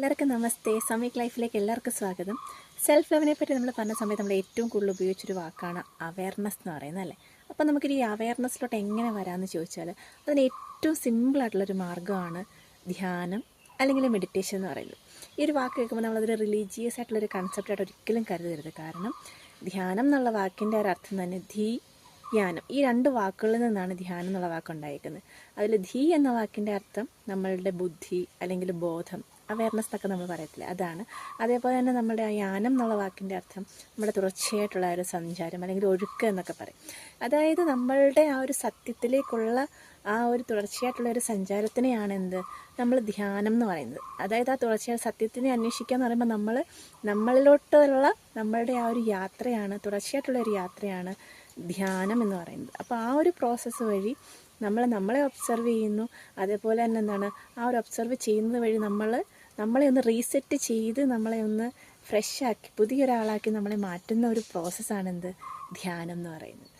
എല്ലാവർക്കും നമസ്തേ. സമീക് ലൈഫിലേക്ക് എല്ലാവർക്കും സ്വാഗതം. സെൽഫ് ലവിനെ പറ്റി നമ്മൾ പറഞ്ഞ സമയത്ത് നമ്മൾ ഏറ്റവും കൂടുതൽ ഉപയോഗിച്ചൊരു വാക്കാണ് അവയർനെസ് എന്ന് പറയുന്നത്, അല്ലേ? അപ്പോൾ നമുക്കൊരു ഈ അവയർനെസ്സിലോട്ട് എങ്ങനെ വരാമെന്ന് ചോദിച്ചാൽ അതിന് ഏറ്റവും സിമ്പിളായിട്ടുള്ളൊരു മാർഗ്ഗമാണ് ധ്യാനം അല്ലെങ്കിൽ മെഡിറ്റേഷൻ എന്ന് പറയുന്നത്. ഈ ഒരു വാക്ക് കേൾക്കുമ്പോൾ നമ്മളതൊരു റിലീജിയസ് ആയിട്ടുള്ളൊരു കൺസെപ്റ്റായിട്ട് ഒരിക്കലും കരുതരുത്. കാരണം ധ്യാനം എന്നുള്ള വാക്കിൻ്റെ ഒരർത്ഥം തന്നെ ധ്യാനം, ഈ രണ്ട് വാക്കുകളിൽ നിന്നാണ് ധ്യാനം എന്നുള്ള വാക്കുണ്ടായിരിക്കുന്നത്. അതിൽ ധീ എന്ന വാക്കിൻ്റെ അർത്ഥം നമ്മളുടെ ബുദ്ധി അല്ലെങ്കിൽ ബോധം, അവയർനെസ് എന്നൊക്കെ നമ്മൾ പറയത്തില്ല, അതാണ്. അതേപോലെ തന്നെ നമ്മുടെ ആ യാനം എന്നുള്ള വാക്കിൻ്റെ അർത്ഥം നമ്മുടെ തുടർച്ചയായിട്ടുള്ള ഒരു സഞ്ചാരം അല്ലെങ്കിൽ ഒഴുക്ക് എന്നൊക്കെ പറയും. അതായത് നമ്മളുടെ ആ ഒരു സത്യത്തിലേക്കുള്ള ആ ഒരു തുടർച്ചയായിട്ടുള്ള ഒരു സഞ്ചാരത്തിനെയാണ് നമ്മൾ ധ്യാനം എന്ന് പറയുന്നത്. അതായത് ആ തുടർച്ചയായ സത്യത്തിനെ അന്വേഷിക്കുക എന്ന് പറയുമ്പോൾ നമ്മളിലോട്ടുള്ള നമ്മളുടെ ആ ഒരു യാത്രയാണ്, തുടർച്ചയായിട്ടുള്ള ഒരു യാത്രയാണ് ധ്യാനം എന്ന് പറയുന്നത്. അപ്പോൾ ആ ഒരു പ്രോസസ്സ് വഴി നമ്മളെ ഒബ്സർവ് ചെയ്യുന്നു. അതേപോലെ തന്നെ ആ ഒരു ഒബ്സർവ് ചെയ്യുന്നത് വഴി നമ്മളെ ഒന്ന് റീസെറ്റ് ചെയ്ത് നമ്മളെ ഒന്ന് ഫ്രഷാക്കി പുതിയൊരാളാക്കി നമ്മളെ മാറ്റുന്ന ഒരു പ്രോസസ്സാണ് ധ്യാനം എന്ന് പറയുന്നത്.